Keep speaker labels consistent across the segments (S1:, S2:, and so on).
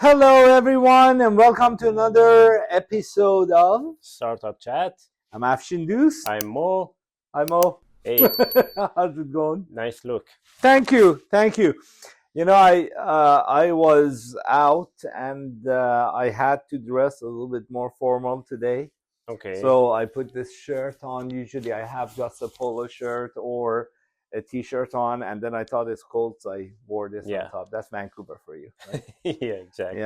S1: Hello, everyone, and welcome to another episode of
S2: Startup Chat.
S1: I'm Afshin Deuce.
S2: I'm Mo.
S1: I'm Mo.
S2: Hey,
S1: How's it going?
S2: nice look.
S1: Thank you. You know, I was out and I had to dress a little bit more formal today.
S2: Okay.
S1: So I put this shirt on. Usually I have just a polo shirt or a t-shirt on, and then I thought it's cold, so I wore this
S2: Yeah.
S1: on top. That's Vancouver for you, right?
S2: Yeah, exactly.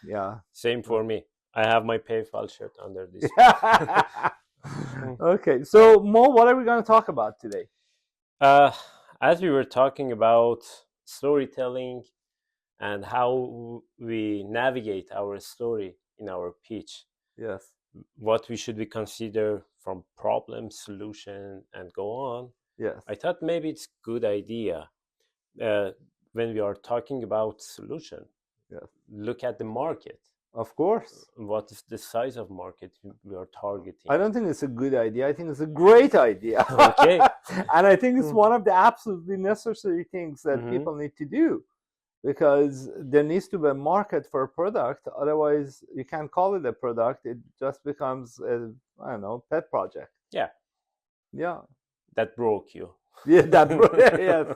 S1: Yeah.
S2: Same for me. I have my PayPal shirt under this.
S1: Okay, so Mo, what are we going to talk about today?
S2: As we were talking about storytelling and how we navigate our story in our pitch,
S1: Yes.
S2: what we should be consider from problem, solution, and go on.
S1: Yes.
S2: I thought maybe it's good idea when we are talking about solution.
S1: Yes.
S2: Look at the market.
S1: Of course.
S2: What is the size of market we are targeting?
S1: I don't think it's a good idea. I think it's a great idea.
S2: Okay.
S1: And I think it's one of the absolutely necessary things that
S2: Mhm.
S1: people need to do, because there needs to be a market for a product. Otherwise, you can't call it a product. It just becomes a, I don't know, pet project.
S2: Yeah.
S1: Yeah.
S2: That broke you.
S1: Yeah,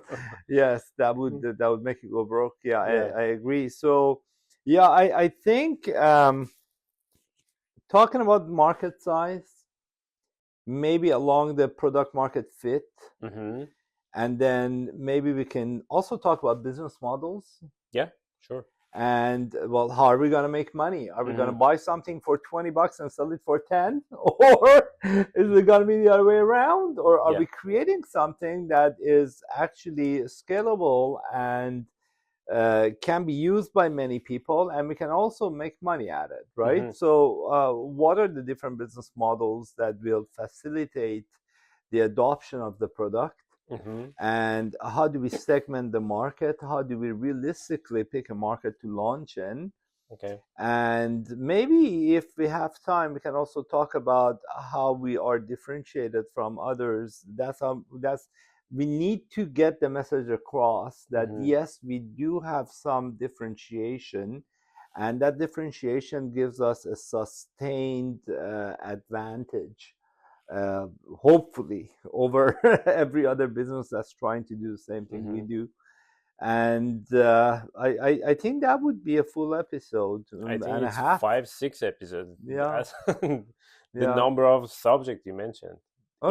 S1: yes, that would make you go broke. Yeah,
S2: Yeah.
S1: I agree. So, yeah, I think talking about market size, maybe along the product market fit,
S2: Mm-hmm.
S1: and then maybe we can also talk about business models.
S2: Yeah, sure.
S1: And well, how are we going to make money? Are we going to
S2: Mhm.
S1: buy something for $20 and sell it for 10, or is it going to be the other way around? Or are
S2: Yeah.
S1: we creating something that is actually scalable and can be used by many people, and we can also make money at it, right?
S2: Mhm.
S1: So, what are the different business models that will facilitate the adoption of the product?
S2: Mhm.
S1: And how do we segment the market? How do we realistically pick a market to launch in?
S2: Okay.
S1: And maybe if we have time, we can also talk about how we are differentiated from others. That's we need to get the message across that
S2: Mhm.
S1: yes, we do have some differentiation, and that differentiation gives us a sustained advantage, hopefully, over every other business that's trying to do the same thing we
S2: Mhm.
S1: do. And I think that would be a full episode
S2: I think
S1: and a
S2: it's
S1: half.
S2: 5-6 episodes.
S1: Yeah,
S2: That's the
S1: yeah.
S2: number of subjects you mentioned.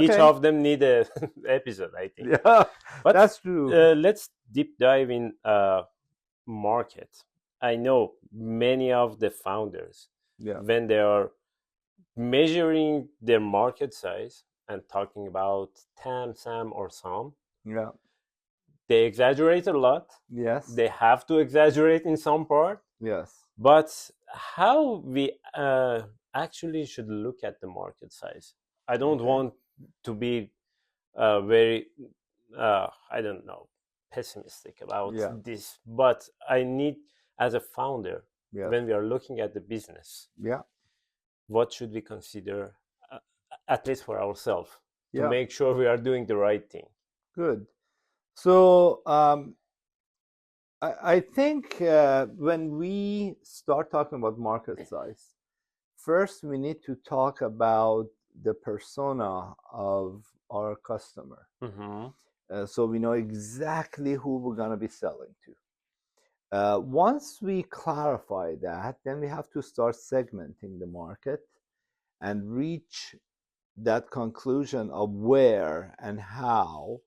S2: Each
S1: Okay.
S2: of them need a episode, I think.
S1: Yeah,
S2: But
S1: that's true.
S2: let's deep dive in market. I know many of the founders,
S1: Yeah,
S2: when they are measuring their market size and talking about TAM, SAM, or SOM,
S1: yeah,
S2: they exaggerate a lot.
S1: yes,
S2: They have to exaggerate in some part.
S1: yes.
S2: But how we actually should look at the market size? I don't
S1: Okay.
S2: want to be very, I don't know, pessimistic about
S1: Yeah,
S2: this, but I need, as a founder,
S1: yes,
S2: when we are looking at the business,
S1: yeah,
S2: what should we consider, at least for ourselves, to
S1: yeah.
S2: make sure we are doing the right thing?
S1: Good. So I think when we start talking about market size, first we need to talk about the persona of our customer.
S2: Mm-hmm.
S1: So we know exactly who we're going to be selling to. Once we clarify that, then we have to start segmenting the market and reach that conclusion of where and how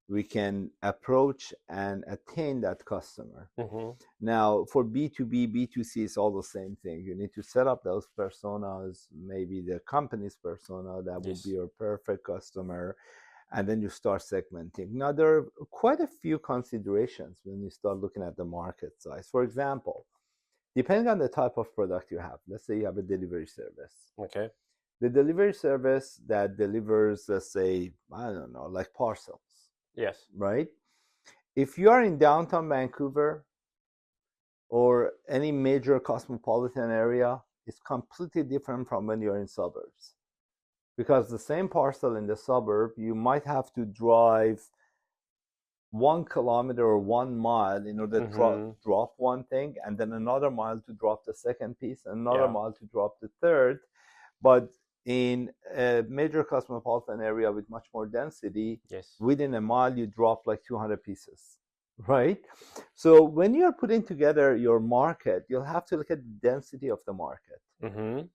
S1: we can approach and attain that customer.
S2: Mm-hmm.
S1: Now, for B2B, B2C is all the same thing. You need to set up those personas, maybe the company's persona that would be
S2: Yes.
S1: your perfect customer, and then you start segmenting. Now, there are quite a few considerations when you start looking at the market size. For example, depending on the type of product you have, let's say you have a delivery service.
S2: Okay.
S1: The delivery service that delivers, let's say, I don't know, like parcels,
S2: Yes.
S1: right? If you are in downtown Vancouver or any major cosmopolitan area, it's completely different from when you're in suburbs. Because the same parcel in the suburb, you might have to drive 1 kilometer or 1 mile in order to
S2: Mm-hmm.
S1: drop one thing, and then another mile to drop the second piece, and another
S2: Yeah.
S1: mile to drop the third. But in a major cosmopolitan area with much more density,
S2: Yes.
S1: within a mile you drop like 200 pieces, right? So when you're putting together your market, you'll have to look at the density of the market.
S2: Mm-hmm.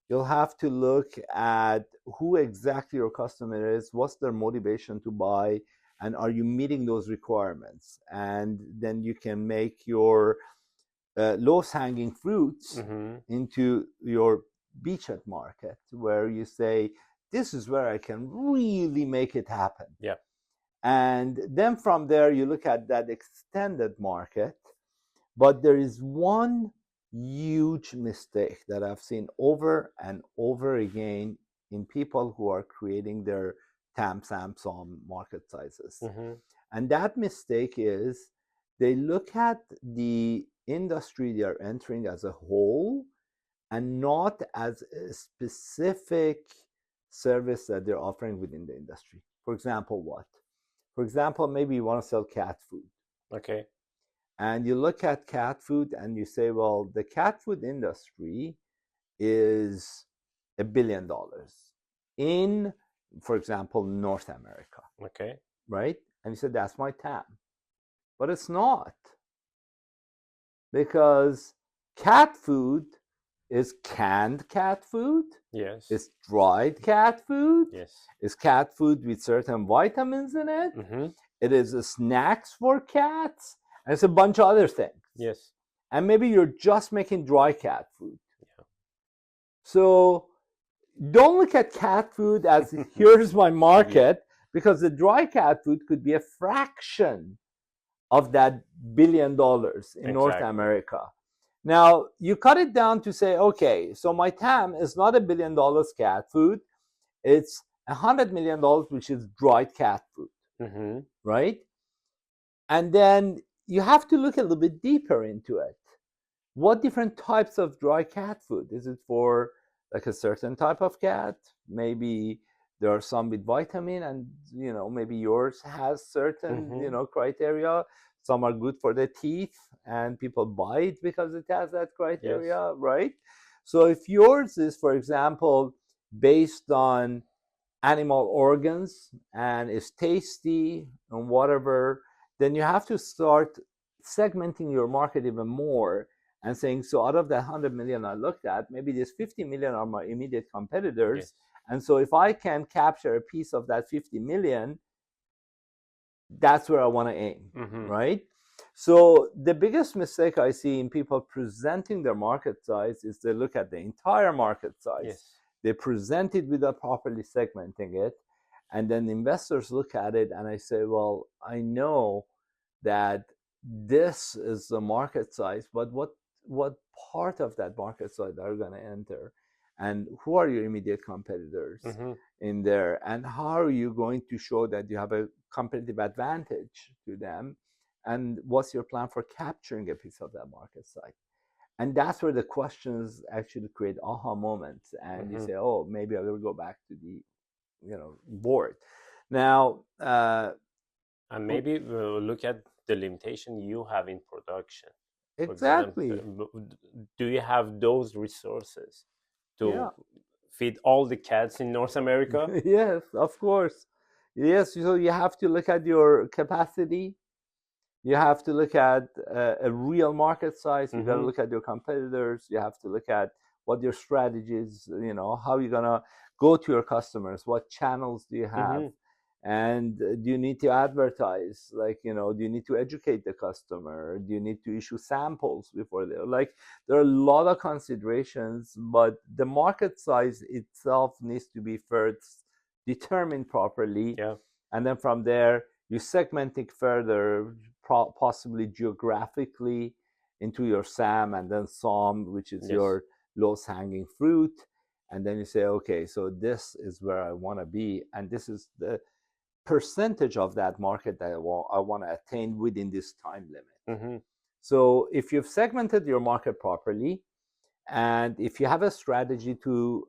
S1: You'll have to look at who exactly your customer is, what's their motivation to buy, and are you meeting those requirements? And then you can make your lowest hanging fruits
S2: Mm-hmm.
S1: into your beachhead market, where you say, this is where I can really make it happen.
S2: Yeah.
S1: And then from there, you look at that extended market. But there is one huge mistake that I've seen over and over again in people who are creating their TAM, SAM, SOM market sizes.
S2: Mm-hmm.
S1: And that mistake is they look at the industry they are entering as a whole and not as a specific service that they're offering within the industry. For example, what? For example, maybe you want to sell cat food.
S2: Okay.
S1: And you look at cat food and you say, well, the cat food industry is $1 billion in, for example, North America,
S2: Okay.
S1: right? And you said, that's my TAM. But it's not, because cat food is canned cat food,
S2: Yes.
S1: it's dried cat food,
S2: Yes.
S1: it's cat food with certain vitamins in it,
S2: Mm-hmm.
S1: it is snacks for cats, and it's a bunch of other things.
S2: Yes.
S1: And maybe you're just making dry cat food.
S2: Yeah.
S1: So don't look at cat food as here's my market, because the dry cat food could be a fraction of that $1 billion in North
S2: Exactly.
S1: America. Now you cut it down to say, okay, so my TAM is not $1 billion cat food, it's $100 million, which is dried cat food,
S2: Mm-hmm.
S1: right? And then you have to look a little bit deeper into it. What different types of dry cat food? Is it for like a certain type of cat? Maybe there are some with vitamin, and maybe yours has certain
S2: Mm-hmm.
S1: criteria. Some are good for the teeth, and people buy it because it has that criteria,
S2: Yes.
S1: right? So if yours is, for example, based on animal organs and is tasty and whatever, then you have to start segmenting your market even more and saying, so out of that 100 million I looked at, maybe there's 50 million are my immediate competitors.
S2: Yes.
S1: And so if I can capture a piece of that 50 million, that's where I want to aim,
S2: Mm-hmm.
S1: right? So the biggest mistake I see in people presenting their market size is they look at the entire market size.
S2: Yes.
S1: They present it without properly segmenting it. And then investors look at it and I say, well, I know that this is the market size, but what part of that market size are you going to enter? And who are your immediate competitors
S2: Mm-hmm.
S1: in there? And how are you going to show that you have a competitive advantage to them? And what's your plan for capturing a piece of that market size? And that's where the questions actually create aha moments, and you
S2: Mm-hmm.
S1: say, oh, maybe I will go back to the board. Now
S2: And maybe we'll look at the limitation you have in production. For
S1: exactly,
S2: example, do you have those resources
S1: yeah.
S2: to feed all the cats in North America?
S1: Yes, of course. Yes, so you have to look at your capacity. You have to look at a real market size. You got to
S2: Mm-hmm.
S1: look at your competitors. You have to look at what your strategy is, how you're going to go to your customers. What channels do you have?
S2: Mm-hmm.
S1: And do you need to advertise? Like, do you need to educate the customer? Do you need to issue samples before they like? There are a lot of considerations, but the market size itself needs to be first determined properly.
S2: Yeah.
S1: And then from there, you segment it further, possibly geographically, into your SAM and then SOM, which is
S2: Yes.
S1: your lowest hanging fruit. And then you say, okay, so this is where I want to be, and this is the percentage of that market that I want to attain within this time limit.
S2: Mm-hmm.
S1: So if you've segmented your market properly, and if you have a strategy to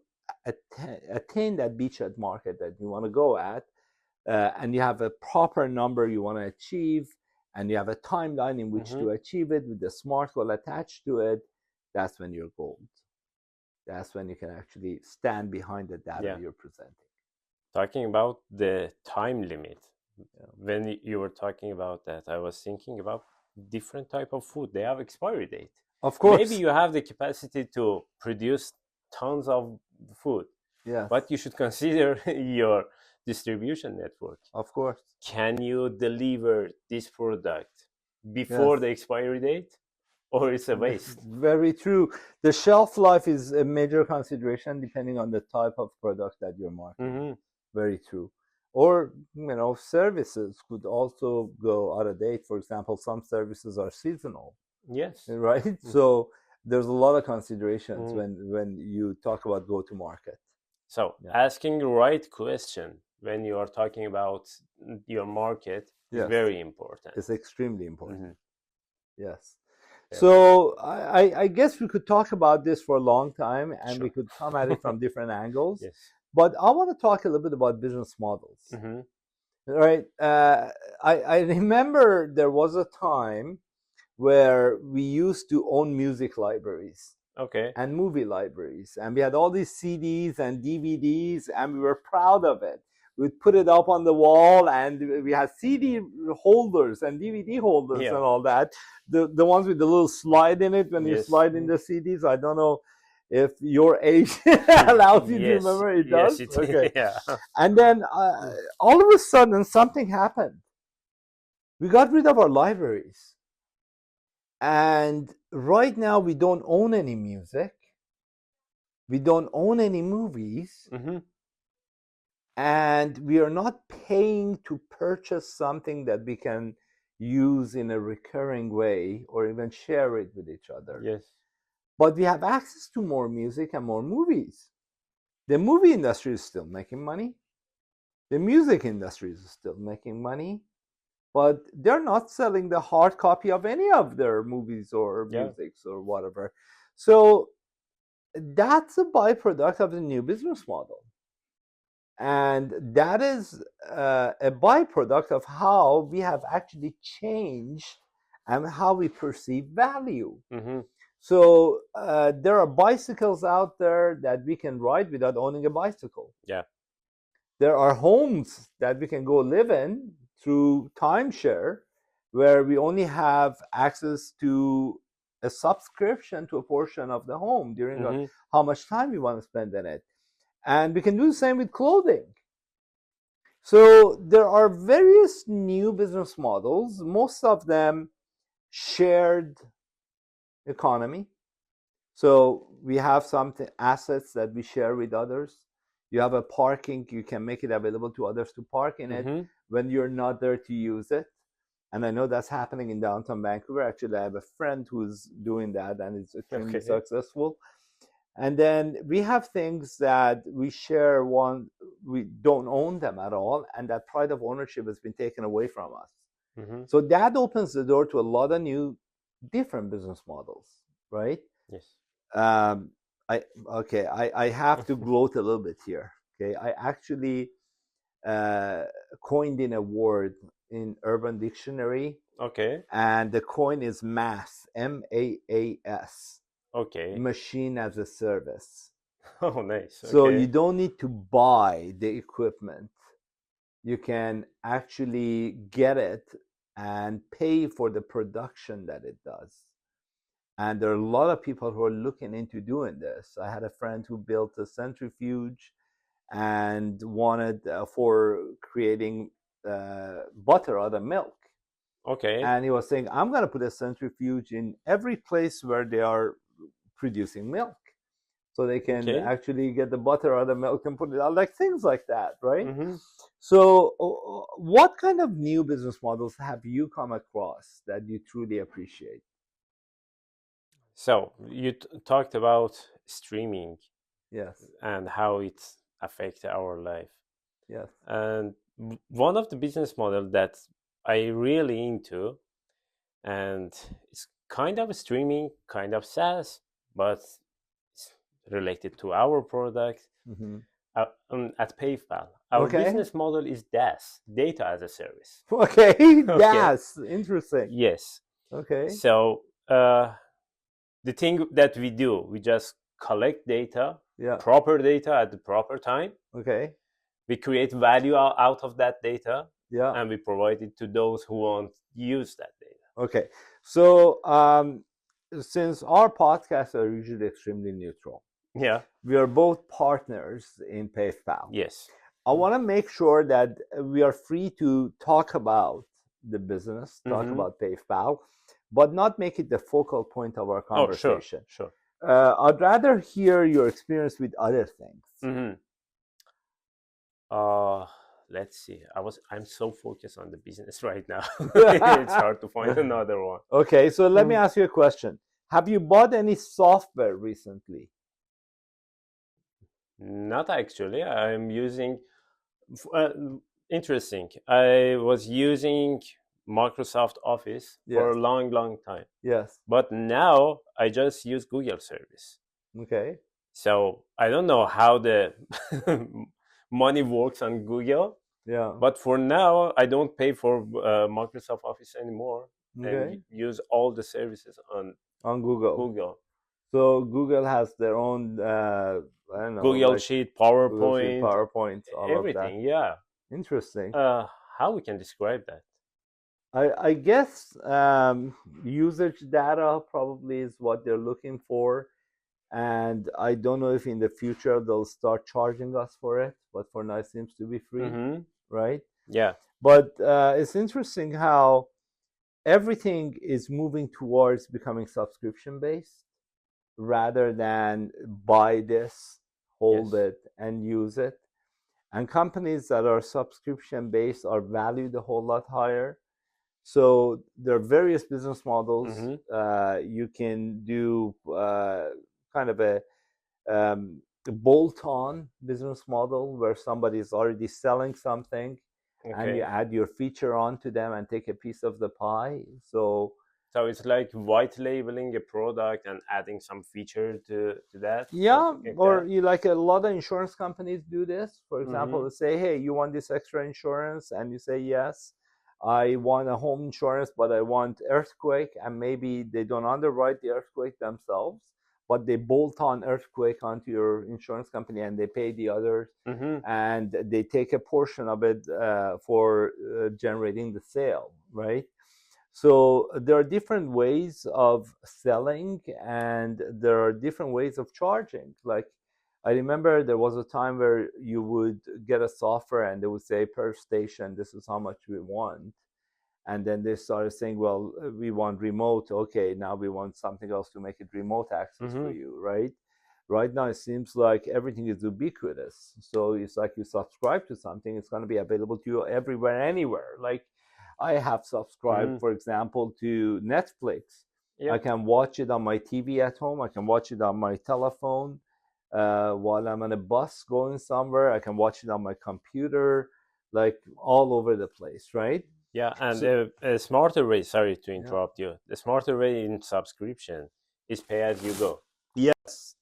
S1: attain that beachhead market that you want to go at, and you have a proper number you want to achieve, and you have a timeline in which to achieve it with the SMART goal attached to it, that's when you're gold. That's when you can actually stand behind the data you're presenting.
S2: Talking about the time limit, when you were talking about that, I was thinking about different type of food. They have expiry date.
S1: Of course.
S2: Maybe you have the capacity to produce tons of food.
S1: Yes.
S2: But you should consider your distribution network.
S1: Of course.
S2: Can you deliver this product before the expiry date, or it's a waste?
S1: Very true. The shelf life is a major consideration depending on the type of product that you're marketing. Very true. Or, services could also go out of date. For example, some services are seasonal.
S2: Yes.
S1: Right? So there's a lot of considerations when you talk about go-to-market.
S2: So asking the right question when you are talking about your market is very important.
S1: It's extremely important. Yes. So I guess we could talk about this for a long time, and we could come at it from different angles.
S2: Yes.
S1: But I want to talk a little bit about business models. Right? I remember there was a time where we used to own music libraries. And movie libraries. And we had all these CDs and DVDs, and we were proud of it. We'd put it up on the wall, and we had CD holders and DVD holders and all that. The ones with the little slide in it when you slide in the CDs. I don't know if your age allows you to remember. It does?
S2: Yes, it does.
S1: And then all of a sudden, something happened. We got rid of our libraries. And right now, we don't own any music. We don't own any movies. And we are not paying to purchase something that we can use in a recurring way or even share it with each other.
S2: Yes.
S1: But we have access to more music and more movies. The movie industry is still making money. The music industry is still making money. But they're not selling the hard copy of any of their movies or musics or whatever. So that's a byproduct of the new business model. And that is a byproduct of how we have actually changed and how we perceive value. So there are bicycles out there that we can ride without owning a bicycle. There are homes that we can go live in through timeshare, where we only have access to a subscription to a portion of the home during how much time we want to spend in it. And we can do the same with clothing. So there are various new business models, most of them shared economy. So we have some assets that we share with others. You have a parking, you can make it available to others to park in it when you're not there to use it. And I know that's happening in downtown Vancouver. Actually, I have a friend who's doing that, and it's extremely successful. And then we have things that we share, we don't own them at all, and that pride of ownership has been taken away from us. So that opens the door to a lot of new, different business models, right?
S2: Yes.
S1: I have to gloat a little bit here. Okay, I actually coined in a word in Urban Dictionary. And the coin is MAAS, MAAS. Machine as a service.
S2: Oh, nice.
S1: So you don't need to buy the equipment. You can actually get it and pay for the production that it does. And there are a lot of people who are looking into doing this. I had a friend who built a centrifuge and wanted for creating butter out of milk. And he was saying, I'm going to put a centrifuge in every place where they are producing milk, so they can actually get the butter out of milk and put it out, like things like that, right? So what kind of new business models have you come across that you truly appreciate?
S2: So you talked about streaming.
S1: Yes.
S2: And how it affects our life.
S1: Yes.
S2: And one of the business model that I really into, and it's kind of streaming, kind of SaaS, but it's related to our product. At PayPal, Our
S1: Okay.
S2: business model is DaaS, data as a service.
S1: Okay.
S2: Okay.
S1: Yes. Interesting.
S2: Yes.
S1: Okay.
S2: So the thing that we do, we just collect data,
S1: Yeah.
S2: proper data at the proper time.
S1: Okay.
S2: We create value out of that data,
S1: Yeah.
S2: and we provide it to those who want to use that data.
S1: Okay. So since our podcasts are usually extremely neutral,
S2: Yeah.
S1: we are both partners in PayPal.
S2: Yes.
S1: I want to make sure that we are free to talk about the business, talk about PayPal, but not make it the focal point of our conversation.
S2: Oh, sure.
S1: I'd rather hear your experience with other things.
S2: Let's see. I'm so focused on the business right now. It's hard to find another one.
S1: Okay, so let me ask you a question. Have you bought any software recently?
S2: Not actually. I'm using. Interesting. I was using Microsoft Office for a long time.
S1: Yes.
S2: But now I just use Google service.
S1: Okay.
S2: So I don't know how the money works on Google.
S1: Yeah.
S2: But for now, I don't pay for Microsoft Office anymore,
S1: Okay.
S2: and use all the services
S1: On Google.
S2: Google.
S1: So Google has their own, I don't know,
S2: Google
S1: like
S2: Sheet, PowerPoint,
S1: Google Sheet, PowerPoint, all
S2: everything.
S1: of that.
S2: Yeah.
S1: Interesting.
S2: How we can describe that?
S1: I guess usage data probably is what they're looking for. And I don't know if in the future they'll start charging us for it, but for now it seems to be free, right?
S2: Yeah.
S1: But it's interesting how everything is moving towards becoming subscription based rather than buy this, hold it, and use it. And companies that are subscription based are valued a whole lot higher. So there are various business models. You can do kind of a bolt-on business model where somebody is already selling something, and you add your feature onto them and take a piece of the pie. So
S2: it's like white labeling a product and adding some feature to that.
S1: Yeah, or you like a lot of insurance companies do this. For example, they say, "Hey, you want this extra insurance?" And you say, "Yes, I want a home insurance, but I want earthquake." And maybe they don't underwrite the earthquake themselves, but they bolt on earthquake onto your insurance company and they pay the others, and they take a portion of it for generating the sale, right? So there are different ways of selling, and there are different ways of charging. Like I remember there was a time where you would get a software and they would say per station, this is how much we want. And then they started saying, well, we want remote. Okay, now we want something else to make it remote access for you, right? Right now, it seems like everything is ubiquitous. So it's like you subscribe to something, it's going to be available to you everywhere, anywhere. Like I have subscribed, for example, to Netflix. I can watch it on my TV at home. I can watch it on my telephone while I'm on a bus going somewhere. I can watch it on my computer, like all over the place, right?
S2: Yeah, and a smarter way, sorry to interrupt you, the smarter way in subscription is pay as you go.
S1: Yes.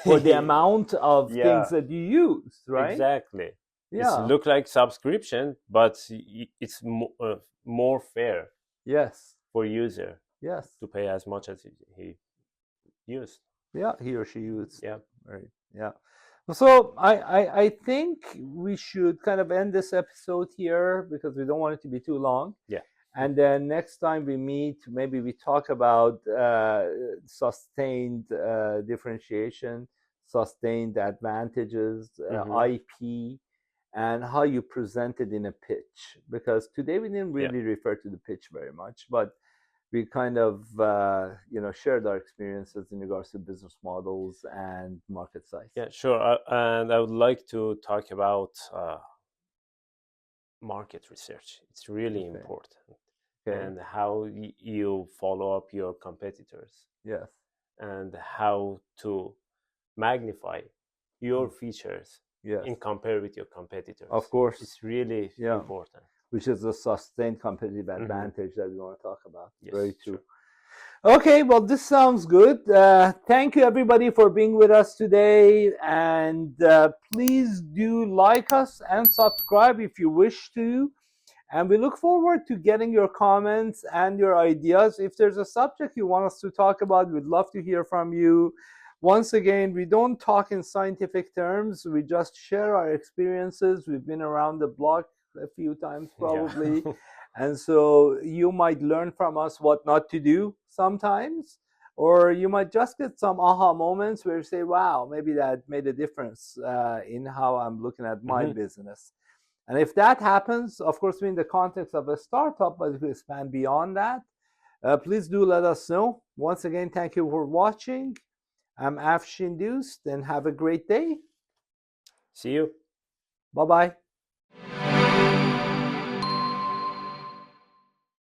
S1: For the amount of things that you use, right?
S2: Exactly.
S1: Yeah.
S2: It looks like subscription, but it's more fair.
S1: Yes.
S2: For user.
S1: Yes.
S2: To pay as much as he used.
S1: Yeah, he or she used.
S2: Yeah.
S1: Right. Yeah. So I think we should kind of end this episode here because we don't want it to be too long.
S2: Yeah.
S1: And then next time we meet, maybe we talk about sustained differentiation, sustained advantages, IP, and how you present it in a pitch. Because today we didn't really refer to the pitch very much, but we kind of shared our experiences in regards to business models and market size.
S2: Yeah, sure. And I would like to talk about market research. It's really important. And how you follow up your competitors.
S1: Yes.
S2: And how to magnify your features in compare with your competitors.
S1: Of course.
S2: It's really important.
S1: Which is a sustained competitive advantage that we want to talk about.
S2: Yes,
S1: Very true.
S2: Sure.
S1: Okay, well, this sounds good. Thank you, everybody, for being with us today. And please do like us and subscribe if you wish to. And we look forward to getting your comments and your ideas. If there's a subject you want us to talk about, we'd love to hear from you. Once again, we don't talk in scientific terms, we just share our experiences. We've been around the block a few times,
S2: Yeah.
S1: probably. And so you might learn from us what not to do sometimes, or you might just get some aha moments where you say, wow, maybe that made a difference in how I'm looking at my
S2: Mhm.
S1: business. And if that happens, of course, in the context of a startup, but if we expand beyond that, please do let us know. Once again, thank you for watching. I'm Afshin Dust, and have a great day.
S2: See you.
S1: Bye bye.